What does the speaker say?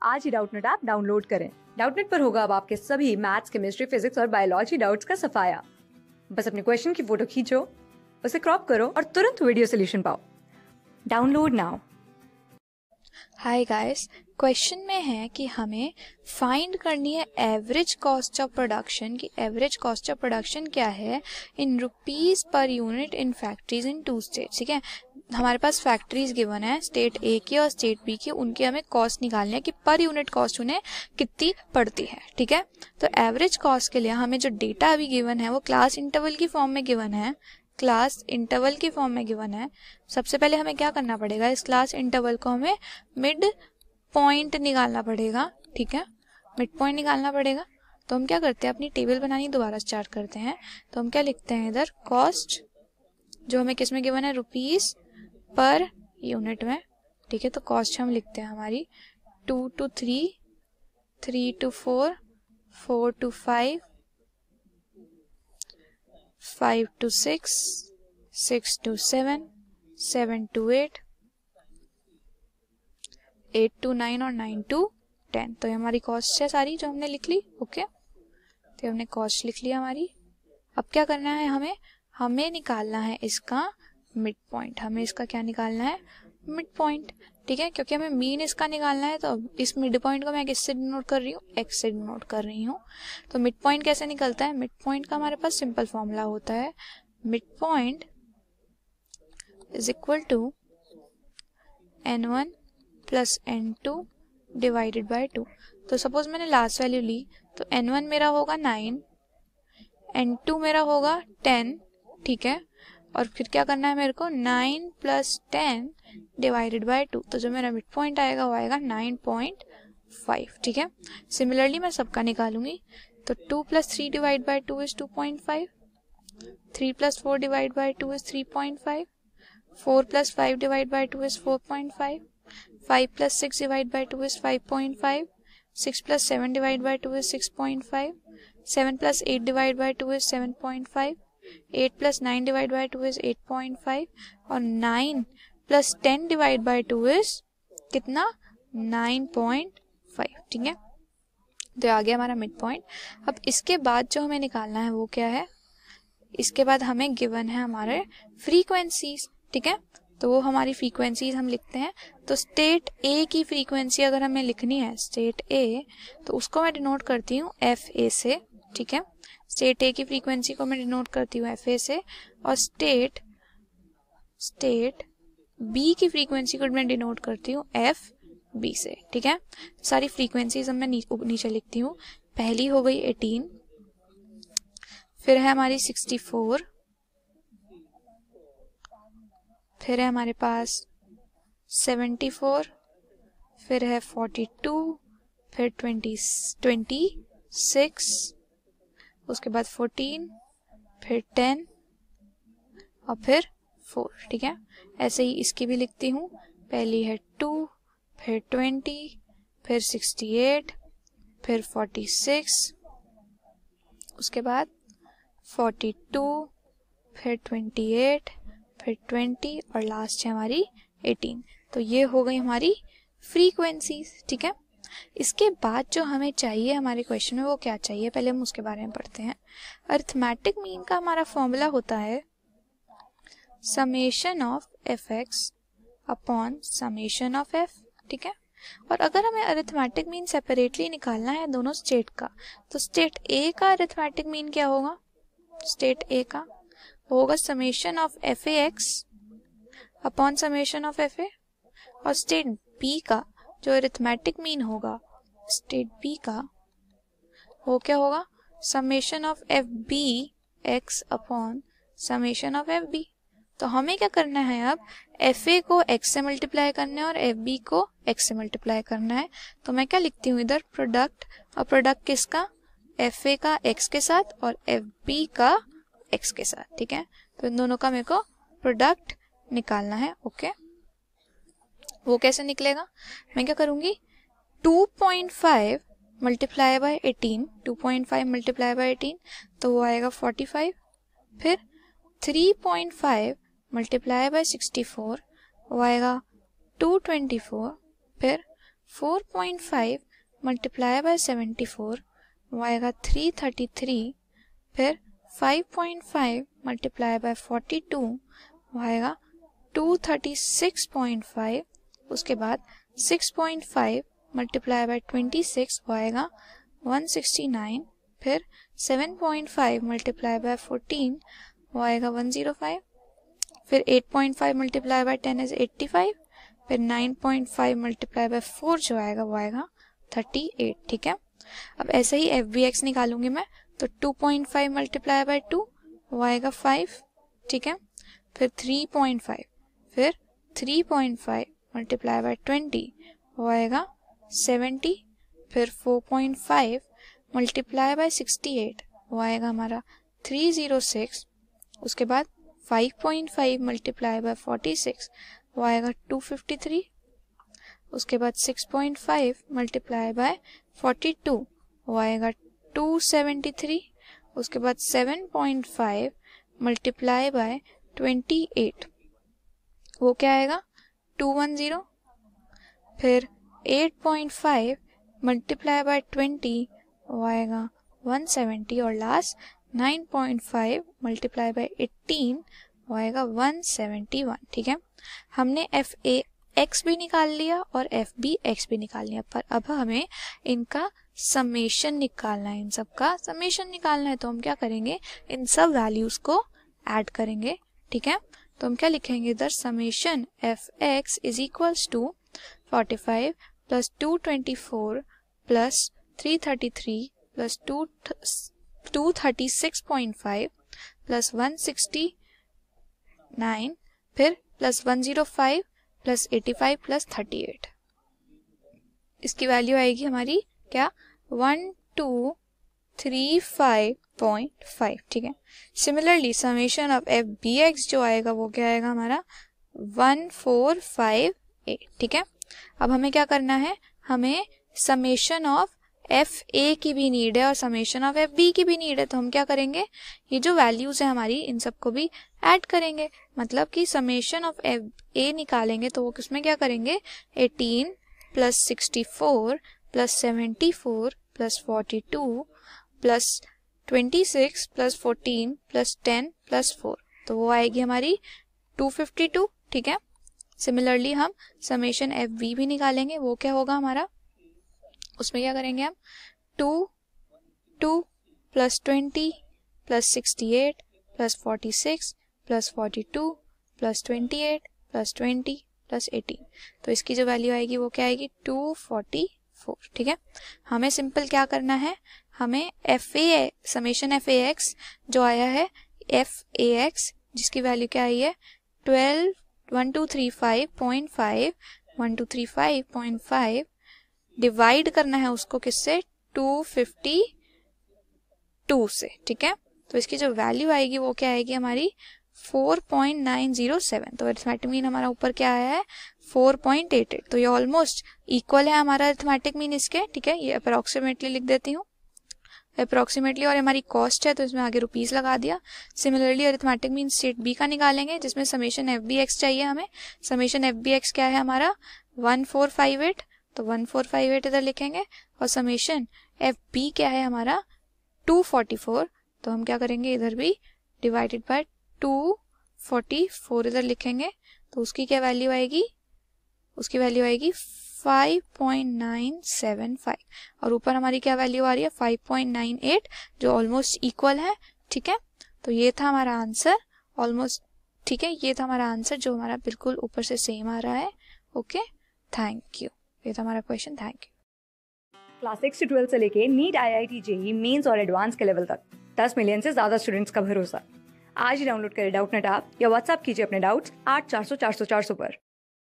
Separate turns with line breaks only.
आज ही Doubtnut app download करें। Doubtnut पर होगा अब आपके सभी मैथ्स, केमिस्ट्री, फिजिक्स और बायोलॉजी डाउट्स का सफाया। बस अपने क्वेश्चन की फोटो खींचो, उसे क्रॉप करो और तुरंत वीडियो सोल्यूशन पाओ। Download now.
Hi guys, question में है कि हमें फाइंड करनी है एवरेज कॉस्ट ऑफ प्रोडक्शन की एवरेज कॉस्ट ऑफ प्रोडक्शन क्या है in rupees per unit in factories in 2 states. ठीक है, हमारे पास फैक्ट्रीज गिवन है स्टेट ए की और स्टेट बी की, उनकी हमें कॉस्ट निकालनी है कि पर यूनिट कॉस्ट उन्हें कितनी पड़ती है। ठीक है, तो एवरेज कॉस्ट के लिए हमें जो डेटा अभी गिवन है वो क्लास इंटरवल की फॉर्म में गिवन है, क्लास इंटरवल की फॉर्म में गिवन है। सबसे पहले हमें क्या करना पड़ेगा, इस क्लास इंटरवल को हमें मिड पॉइंट निकालना पड़ेगा। ठीक है, मिड पॉइंट निकालना पड़ेगा। तो हम क्या करते हैं, अपनी टेबल बनानी दोबारा स्टार्ट करते हैं। तो हम क्या लिखते हैं इधर, कॉस्ट जो हमें किस में गिवन है, रुपीस पर यूनिट में। ठीक है, तो कॉस्ट हम लिखते हैं हमारी 2 to 3, 3 to 4, 4 to 5, 5 to 6, 6 to 7, 7 to 8, 8 to 9 और 9 to 10। तो ये हमारी कॉस्ट है सारी जो हमने लिख ली। ओके, तो हमने कॉस्ट लिख लिया हमारी। अब क्या करना है, हमें निकालना है इसका मिड पॉइंट। हमें इसका क्या निकालना है, मिड पॉइंट। ठीक है, क्योंकि हमें मीन इसका निकालना है, तो इस मिड पॉइंट को मैं किससे डिनोट कर रही हूँ, एक्स से डिनोट कर रही हूँ। तो मिड पॉइंट कैसे निकलता है, मिड पॉइंट का हमारे पास सिंपल फॉर्मूला होता है, mid point is equal to n1 plus n2 divided by 2। तो सपोज मैंने लास्ट वैल्यू ली, तो n1 मेरा होगा 9, n2 मेरा होगा 10। ठीक है, और फिर क्या करना है मेरे को, 9 प्लस 10 डिवाइडेड बाय 2। तो जो मेरा मिड पॉइंट आएगा वो आएगा 9.5। ठीक है, सिमिलरली मैं सबका निकालूंगी। तो 2 plus 3 divide by 2 is 2.5, 3 plus 4 divide by 2 is 3.5, 4 plus 5 divide by 2 is 4.5, 5 plus 6 divide by 2 is 5.5, 6 plus 7 divide by 2 is 6.5, 7 plus 8 divide by 2 is 7.5, 8 plus 9 divide by 2 is 8.5 और 9 plus 10 divide by 2 is कितना, 9.5। ठीक है, तो आ गया हमारा mid point. अब इसके बाद जो हमें निकालना है वो क्या है, इसके बाद हमें गिवन है हमारे फ्रीक्वेंसीज। ठीक है, तो वो हमारी फ्रीक्वेंसीज हम लिखते हैं। तो स्टेट ए की फ्रीक्वेंसी अगर हमें लिखनी है, स्टेट ए, तो उसको मैं डिनोट करती हूँ एफ ए से। ठीक है, स्टेट ए की फ्रीक्वेंसी को मैं डिनोट करती हूँ एफ ए से, और स्टेट बी की फ्रीक्वेंसी को मैं डिनोट करती हूँ एफ बी से। ठीक है, सारी फ्रीक्वेंसीज मैं नीचे लिखती हूँ। पहली हो गई 18, फिर है हमारी 64, फिर है हमारे पास 74, फिर है 42, फिर 26, उसके बाद 14, फिर 10 और फिर 4। ठीक है, ऐसे ही इसकी भी लिखती हूँ। पहली है 2, फिर 20, फिर 68, फिर 46, उसके बाद 42, फिर 28, फिर 20 और लास्ट है हमारी 18। तो ये हो गई हमारी फ्रीक्वेंसीज। ठीक है, इसके बाद जो हमें चाहिए हमारे क्वेश्चन में वो क्या चाहिए, पहले हम उसके बारे में पढ़ते हैं। अरिथमेटिक मीन का हमारा फॉर्मूला होता है summation of F x upon summation of F. ठीक है, और अगर हमें अरिथमेटिक मीन सेपरेटली निकालना है दोनों स्टेट का, तो स्टेट ए का अरिथमेटिक मीन क्या होगा, स्टेट ए का होगा summation of F A X upon summation of F A, और स्टेट बी का जो अरिथमेटिक मीन होगा स्टेट बी का वो क्या होगा, summation of F B X upon summation of F B. तो हमें क्या करना है, अब एफ ए को एक्स से मल्टीप्लाई करना है और एफ बी को एक्स से मल्टीप्लाई करना है। तो मैं क्या लिखती हूँ इधर, प्रोडक्ट, और प्रोडक्ट किसका, एफ ए का एक्स के साथ और एफ बी का एक्स के साथ। ठीक है, तो इन दोनों का मेरे को प्रोडक्ट निकालना है। ओके, वो कैसे निकलेगा, मैं क्या करूंगी, 2.5 मल्टीप्लाई बाय 18, 2.5 मल्टीप्लाई बाय 18 तो वो आएगा 45, फिर 3.5 मल्टीप्लाई बाय 64 वो आएगा 224, फिर 4.5 मल्टीप्लाई बाय 74 वो आएगा 333, फिर 5.5 मल्टीप्लाई बाय 42 वो आएगा 236.5, उसके बाद 6.5 मल्टीप्लाई बाय 26 वो आएगा 169, फिर 7.5 मल्टीप्लाई बाय 14 वो आएगा 105, फिर 8.5 मल्टीप्लाई बाय 10 इज 85, फिर 9.5 मल्टीप्लाई बाय 4 जो आएगा वो आएगा 38। ठीक है, अब ऐसे ही FBX निकालूंगी मैं, तो 2.5 मल्टीप्लाई बाय 2 वो आएगा 5। ठीक है, फिर 3.5, फिर 3.5 मल्टीप्लाई बाय 20 वो आएगा 70, फिर 4.5 मल्टीप्लाई बाय 68 वो आएगा हमारा 306, उसके बाद 5.5 मल्टीप्लाई बाय 46 वो आएगा 253, उसके बाद 6.5 मल्टीप्लाई बाय 42 वो आएगा 273, उसके बाद 7.5 मल्टीप्लाई बाय 28 वो क्या आएगा 210, फिर 8.5 मल्टीप्लाई बाय 20 वो आएगा 170, और लास्ट 9.5 मल्टीप्लाई बाय 18 वो आएगा 171। ठीक है, हमने FAX भी निकाल लिया और FBX भी निकाल लिया, पर अब हमें इनका समेशन निकालना है। इन सब का समेशन निकालना है तो हम क्या करेंगे, इन सब वैल्यूज को ऐड करेंगे। ठीक है, तो हम क्या लिखेंगे इधर, summation FX is equals to 45 plus 224 plus 333 plus 236.5 plus 169, फिर प्लस 105 प्लस 85 प्लस 38। इसकी वैल्यू आएगी हमारी क्या, 1235.5। ठीक है, सिमिलरली समेशन ऑफ FBX जो आएगा वो क्या आएगा हमारा 1458। ठीक है, अब हमें क्या करना है, हमें समेशन ऑफ FA की भी नीड है और समेशन ऑफ FB की भी नीड है, तो हम क्या करेंगे, ये जो वैल्यूज है हमारी इन सबको भी ऐड करेंगे। मतलब कि समेशन ऑफ FA निकालेंगे तो वो किसमें क्या करेंगे, 18 plus 64 plus 74 plus 42 plus 26 plus 14 plus 10 plus 4, तो वो आएगी हमारी 252। ठीक है, सिमिलरली हम समेशन FB भी निकालेंगे, वो क्या होगा हमारा, उसमें क्या करेंगे हम 2 plus 20 plus 68 plus 46 plus 42 plus 28 plus 20 plus 18, तो इसकी जो वैल्यू आएगी वो क्या आएगी 244। ठीक है, हमें सिंपल क्या करना है, हमें FA समेशन FAX जो आया है FAX जिसकी वैल्यू क्या आई है 1235.5 डिवाइड करना है उसको किससे, 252 से। ठीक है, तो इसकी जो वैल्यू आएगी वो क्या आएगी हमारी 4.907, तो अरिथमेटिक मीन हमारा ऊपर क्या आया है 4.88, तो ये ऑलमोस्ट इक्वल है हमारा अरिथमेटिक मीन इसके। ठीक है, ये अप्रोक्सीमेटली लिख देती हूँ, अप्रोक्सीमेटली, और हमारी कॉस्ट है तो इसमें आगे रुपीस लगा दिया। Similarly arithmetic mean state B का निकालेंगे जिसमें समेशन FBX चाहिए हमें। समेशन FBX क्या है हमारा 1458, तो 1458 इधर लिखेंगे, और समेशन FB क्या है हमारा 244, तो हम क्या करेंगे इधर भी डिवाइडेड बाय 244 इधर लिखेंगे, तो उसकी क्या वैल्यू आएगी, उसकी वैल्यू आएगी 5.975, और ऊपर हमारी क्या वैल्यू आ रही है 5.98, जो ऑलमोस्ट इक्वल है। ठीक है, तो ये था हमारा आंसर ऑलमोस्ट। ठीक है, ये था हमारा आंसर जो हमारा बिल्कुल ऊपर से सेम आ रहा है। ओके, थैंक यू, ये था हमारा क्वेश्चन। Thank you.
क्लास 6 से 12 से लेके नीट, IIT, JEE मेंस और एडवांस के लेवल तक 10 मिलियन से ज्यादा स्टूडेंट्स का भरोसा। आज ही डाउनलोड करें डाउटनेट ऐप या व्हाट्सएप कीजिए अपने डाउट्स 8400 400 400 पर।